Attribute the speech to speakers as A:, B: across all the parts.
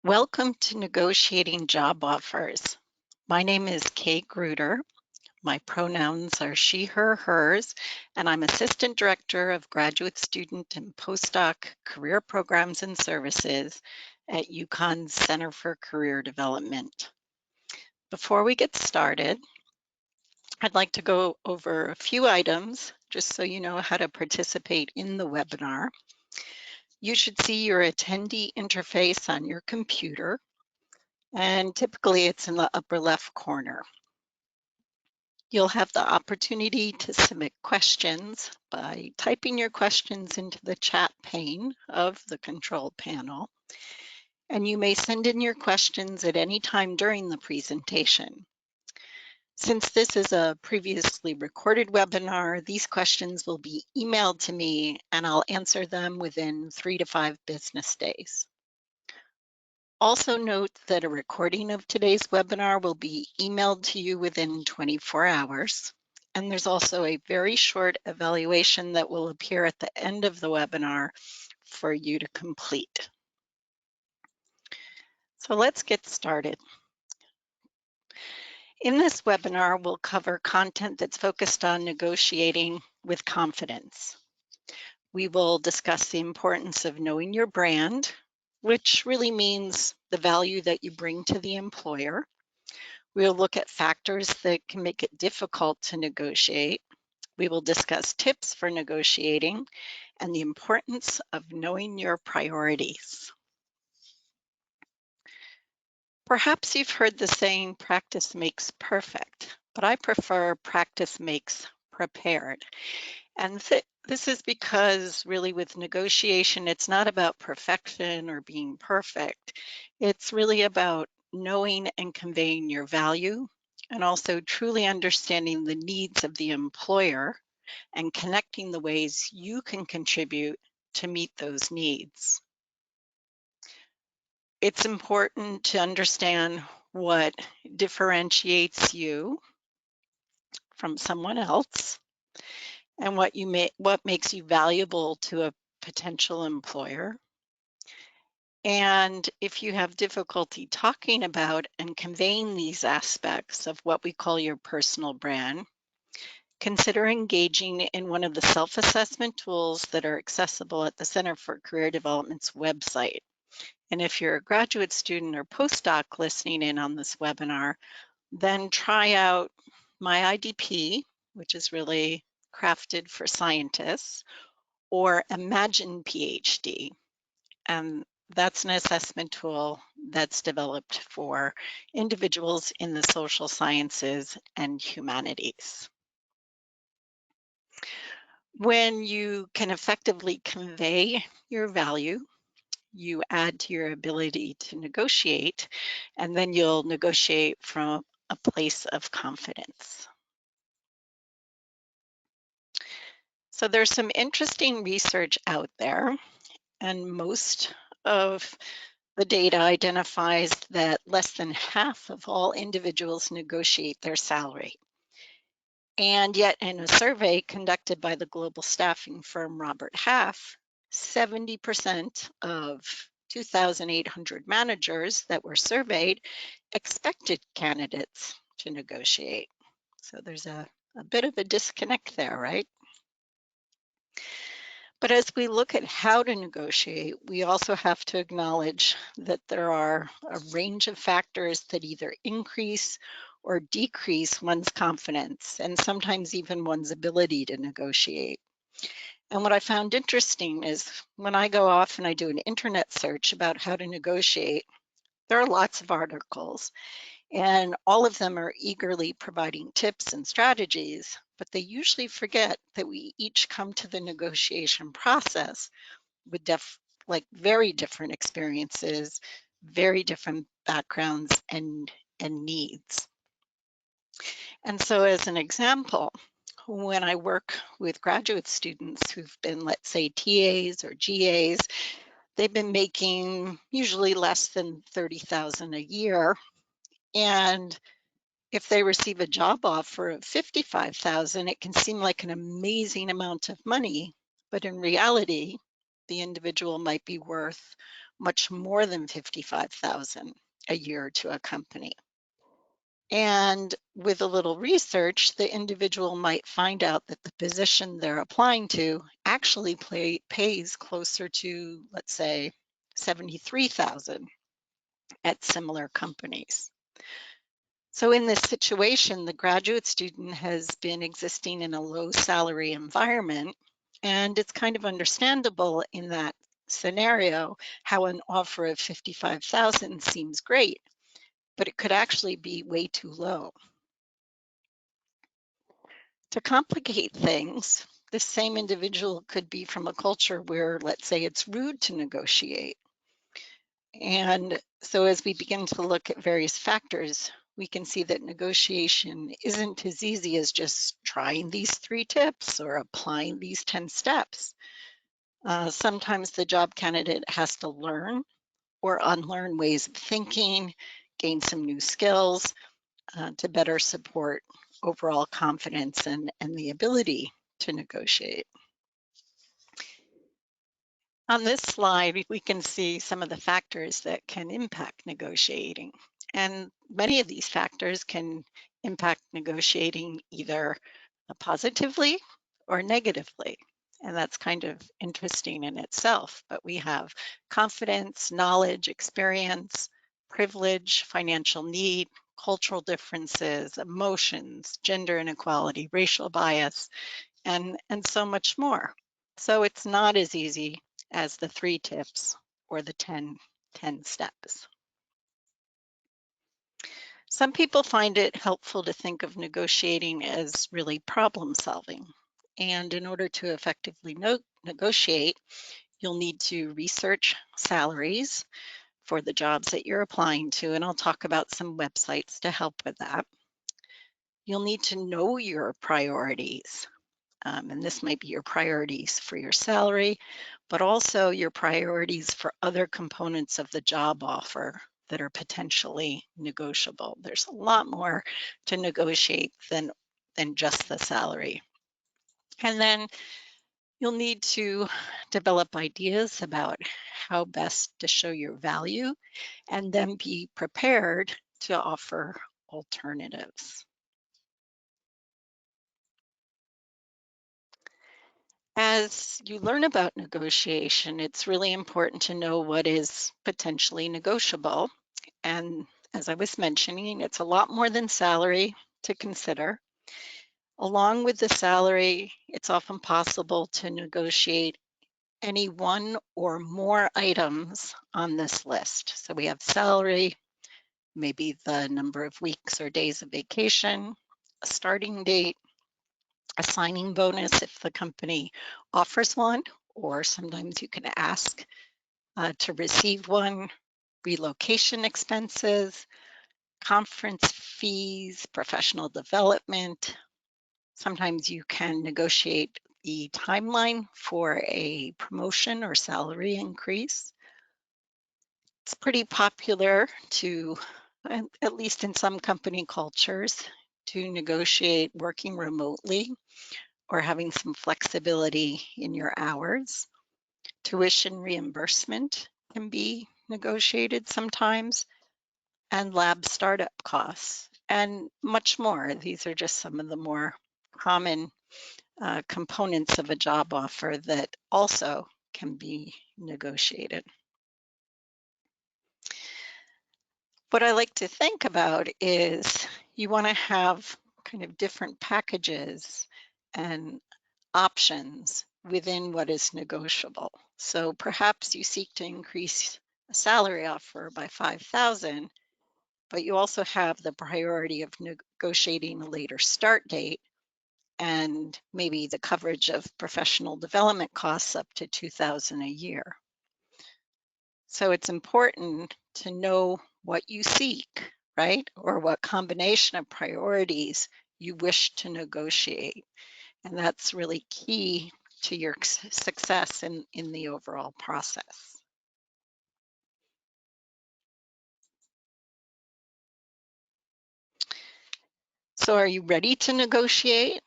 A: Welcome to Negotiating Job Offers. My name is Kay Gruder. My pronouns are she, her, hers, and I'm Assistant Director of Graduate Student and Postdoc Career Programs and Services at UConn's Center for Career Development. Before we get started, I'd like to go over a few items just so you know how to participate in the webinar. You should see your attendee interface on your computer, and typically it's in the upper left corner. You'll have the opportunity to submit questions by typing your questions into the chat pane of the control panel, and you may send in your questions at any time during the presentation. Since this is a previously recorded webinar, these questions will be emailed to me and I'll answer them within 3 to 5 business days. Also note that a recording of today's webinar will be emailed to you within 24 hours. And there's also a very short evaluation that will appear at the end of the webinar for you to complete. So let's get started. In this webinar, we'll cover content that's focused on negotiating with confidence. We will discuss the importance of knowing your brand, which really means the value that you bring to the employer. We'll look at factors that can make it difficult to negotiate. We will discuss tips for negotiating and the importance of knowing your priorities. Perhaps you've heard the saying, practice makes perfect, but I prefer practice makes prepared. And this is because really with negotiation, it's not about perfection or being perfect. It's really about knowing and conveying your value and also truly understanding the needs of the employer and connecting the ways you can contribute to meet those needs. It's important to understand what differentiates you from someone else and what makes you valuable to a potential employer. And if you have difficulty talking about and conveying these aspects of what we call your personal brand, consider engaging in one of the self-assessment tools that are accessible at the Center for Career Development's website. And if you're a graduate student or postdoc listening in on this webinar, then try out my IDP, which is really crafted for scientists, or Imagine PhD. And that's an assessment tool that's developed for individuals in the social sciences and humanities. When you can effectively convey your value, you add to your ability to negotiate, and then you'll negotiate from a place of confidence. So there's some interesting research out there, and most of the data identifies that less than half of all individuals negotiate their salary. And yet in a survey conducted by the global staffing firm Robert Half, 70% of 2,800 managers that were surveyed expected candidates to negotiate. So there's a bit of a disconnect there, right? But as we look at how to negotiate, we also have to acknowledge that there are a range of factors that either increase or decrease one's confidence and sometimes even one's ability to negotiate. And what I found interesting is when I go off and I do an internet search about how to negotiate, there are lots of articles and all of them are eagerly providing tips and strategies, but they usually forget that we each come to the negotiation process with very different experiences, very different backgrounds and needs. And so as an example, when I work with graduate students who've been, let's say, TAs or GAs, they've been making usually less than $30,000 a year. And if they receive a job offer of $55,000, it can seem like an amazing amount of money, but in reality, the individual might be worth much more than 55,000 a year to a company. And with a little research, the individual might find out that the position they're applying to actually pays closer to, let's say, 73,000 at similar companies. So in this situation, the graduate student has been existing in a low salary environment, and it's kind of understandable in that scenario how an offer of 55,000 seems great, but it could actually be way too low. To complicate things, the same individual could be from a culture where, let's say, it's rude to negotiate. And so as we begin to look at various factors, we can see that negotiation isn't as easy as just trying these 3 tips or applying these 10 steps. Sometimes the job candidate has to learn or unlearn ways of thinking, gain some new skills to better support overall confidence and the ability to negotiate. On this slide, we can see some of the factors that can impact negotiating. And many of these factors can impact negotiating either positively or negatively. And that's kind of interesting in itself. But we have confidence, knowledge, experience, privilege, financial need, cultural differences, emotions, gender inequality, racial bias, and so much more. So it's not as easy as the 3 tips or the 10 steps. Some people find it helpful to think of negotiating as really problem solving. And in order to effectively negotiate, you'll need to research salaries for the jobs that you're applying to, and I'll talk about some websites to help with that. You'll need to know your priorities. And this might be your priorities for your salary, but also your priorities for other components of the job offer that are potentially negotiable. There's a lot more to negotiate than just the salary. And then you'll need to develop ideas about how best to show your value and then be prepared to offer alternatives. As you learn about negotiation, it's really important to know what is potentially negotiable. And as I was mentioning, it's a lot more than salary to consider. Along with the salary, it's often possible to negotiate any one or more items on this list. So we have salary, maybe the number of weeks or days of vacation, a starting date, a signing bonus if the company offers one, or sometimes you can ask to receive one, relocation expenses, conference fees, professional development. Sometimes you can negotiate the timeline for a promotion or salary increase. It's pretty popular to, at least in some company cultures, to negotiate working remotely or having some flexibility in your hours. Tuition reimbursement can be negotiated sometimes, and lab startup costs, and much more. These are just some of the more common components of a job offer that also can be negotiated. What I like to think about is you want to have kind of different packages and options within what is negotiable. So perhaps you seek to increase a salary offer by 5,000, but you also have the priority of negotiating a later start date and maybe the coverage of professional development costs up to 2,000 a year. So it's important to know what you seek, right? Or what combination of priorities you wish to negotiate. And that's really key to your success in the overall process. So are you ready to negotiate?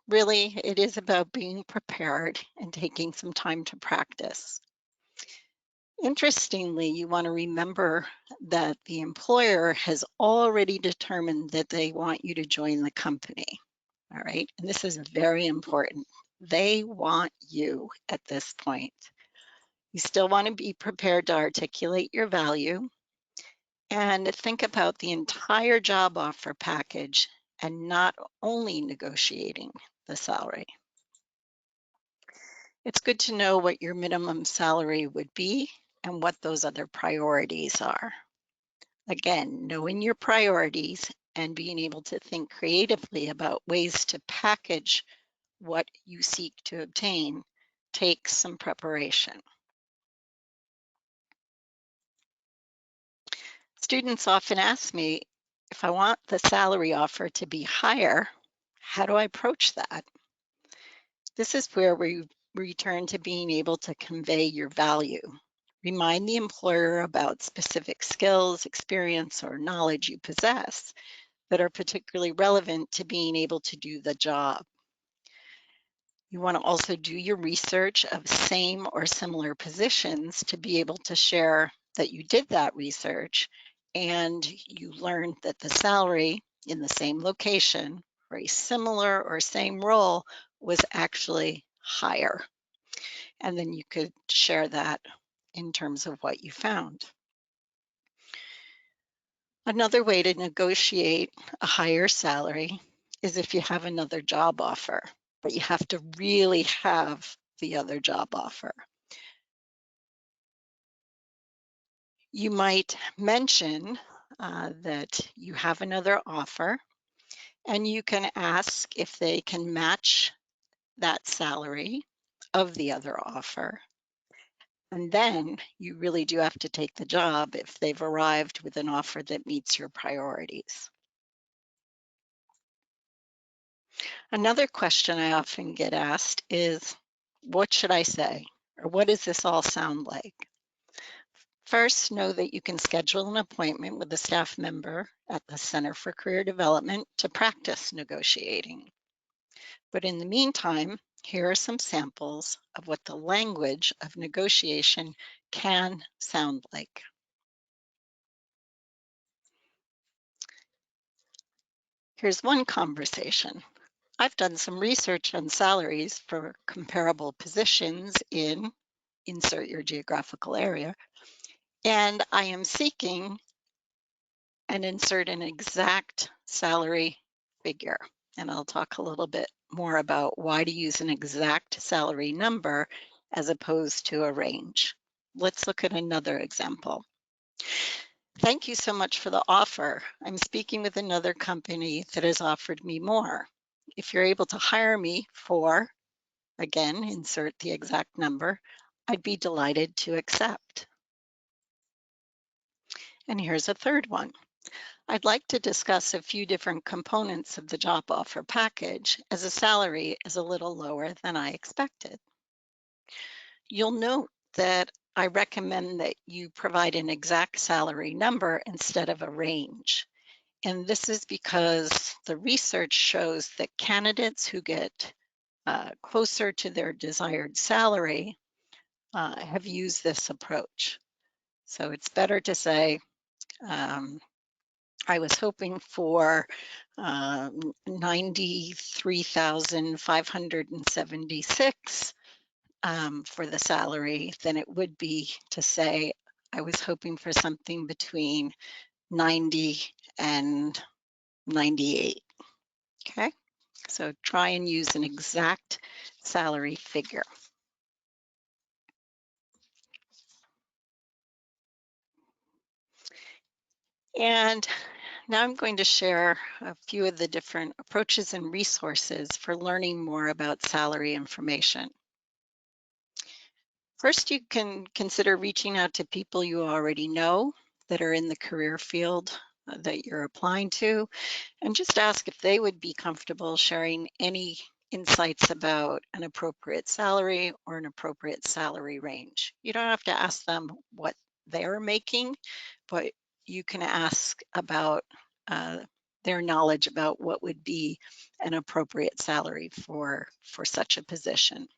A: Really, it is about being prepared and taking some time to practice. Interestingly, you want to remember that the employer has already determined that they want you to join the company. All right. And this is very important. They want you at this point. You still want to be prepared to articulate your value and think about the entire job offer package and not only negotiating the salary. It's good to know what your minimum salary would be and what those other priorities are. Again, knowing your priorities and being able to think creatively about ways to package what you seek to obtain takes some preparation. Students often ask me if I want the salary offer to be higher, how do I approach that? This is where we return to being able to convey your value. Remind the employer about specific skills, experience, or knowledge you possess that are particularly relevant to being able to do the job. You want to also do your research of same or similar positions to be able to share that you did that research and you learned that the salary in the same location for a similar or same role was actually higher. And then you could share that in terms of what you found. Another way to negotiate a higher salary is if you have another job offer, but you have to really have the other job offer. You might mention that you have another offer, and you can ask if they can match that salary of the other offer. And then you really do have to take the job if they've arrived with an offer that meets your priorities. Another question I often get asked is, what should I say? Or what does this all sound like? First, know that you can schedule an appointment with a staff member at the Center for Career Development to practice negotiating. But in the meantime, here are some samples of what the language of negotiation can sound like. Here's one conversation. I've done some research on salaries for comparable positions in insert your geographical area, and I am seeking and insert an exact salary figure. And I'll talk a little bit more about why to use an exact salary number as opposed to a range. Let's look at another example. Thank you so much for the offer. I'm speaking with another company that has offered me more. If you're able to hire me for, again, insert the exact number, I'd be delighted to accept. And here's a third one. I'd like to discuss a few different components of the job offer package as the salary is a little lower than I expected. You'll note that I recommend that you provide an exact salary number instead of a range. And this is because the research shows that candidates who get closer to their desired salary have used this approach. So it's better to say, I was hoping for 93,576 for the salary than it would be to say I was hoping for something between 90 and 98. Okay, so try and use an exact salary figure. And now I'm going to share a few of the different approaches and resources for learning more about salary information. First, you can consider reaching out to people you already know that are in the career field that you're applying to, and just ask if they would be comfortable sharing any insights about an appropriate salary or an appropriate salary range. You don't have to ask them what they're making, but you can ask about their knowledge about what would be an appropriate salary for such a position.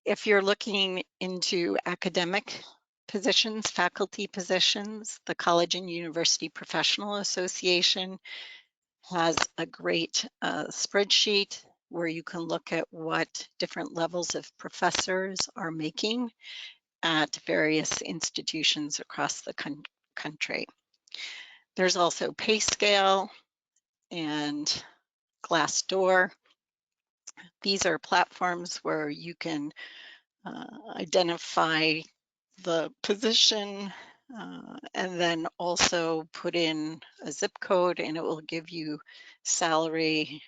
A: If you're looking into academic positions, faculty positions, the College and University Professional Association has a great spreadsheet where you can look at what different levels of professors are making at various institutions across the country. There's also pay scale and Glassdoor. These are platforms where you can identify the position and then also put in a zip code, and it will give you salary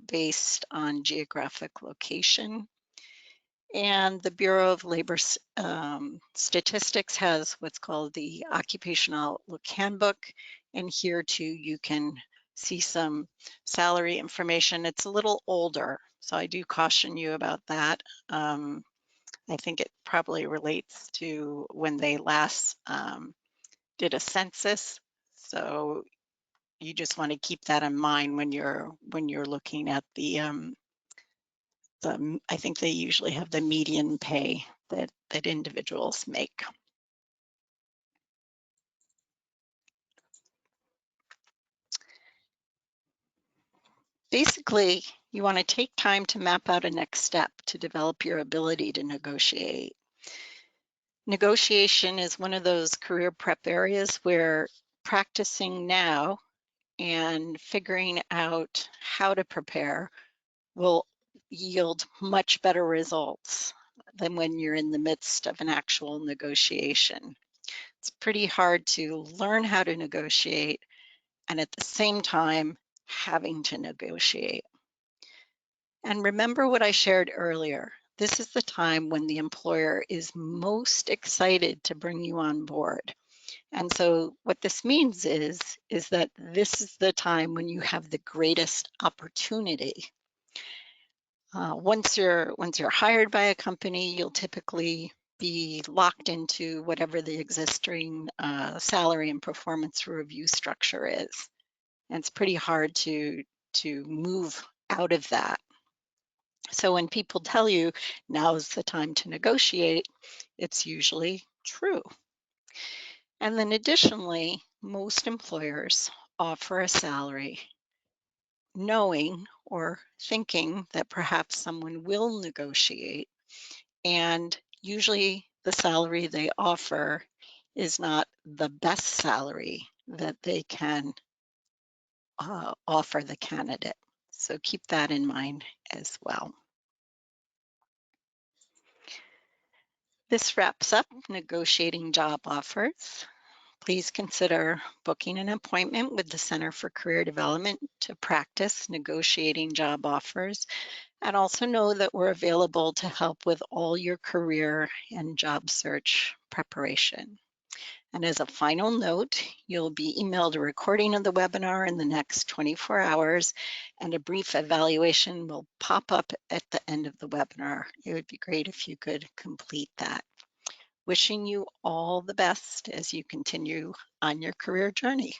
A: based on geographic location. And the Bureau of Labor Statistics has what's called the Occupational Outlook Handbook. And here too, you can see some salary information. It's a little older, so I do caution you about that. I think it probably relates to when they last did a census. So you just want to keep that in mind when you're looking at I think they usually have the median pay that individuals make. Basically, you want to take time to map out a next step to develop your ability to negotiate. Negotiation is one of those career prep areas where practicing now and figuring out how to prepare will yield much better results than when you're in the midst of an actual negotiation. It's pretty hard to learn how to negotiate and at the same time having to negotiate. And remember what I shared earlier. This is the time when the employer is most excited to bring you on board. And so what this means is that this is the time when you have the greatest opportunity. Once you're hired by a company, you'll typically be locked into whatever the existing salary and performance review structure is. And it's pretty hard to move out of that. So when people tell you now's the time to negotiate, it's usually true. And then additionally, most employers offer a salary knowing or thinking that perhaps someone will negotiate, and usually the salary they offer is not the best salary that they can offer the candidate. So keep that in mind as well. This wraps up negotiating job offers. Please consider booking an appointment with the Center for Career Development to practice negotiating job offers, and also know that we're available to help with all your career and job search preparation. And as a final note, you'll be emailed a recording of the webinar in the next 24 hours, and a brief evaluation will pop up at the end of the webinar. It would be great if you could complete that. Wishing you all the best as you continue on your career journey.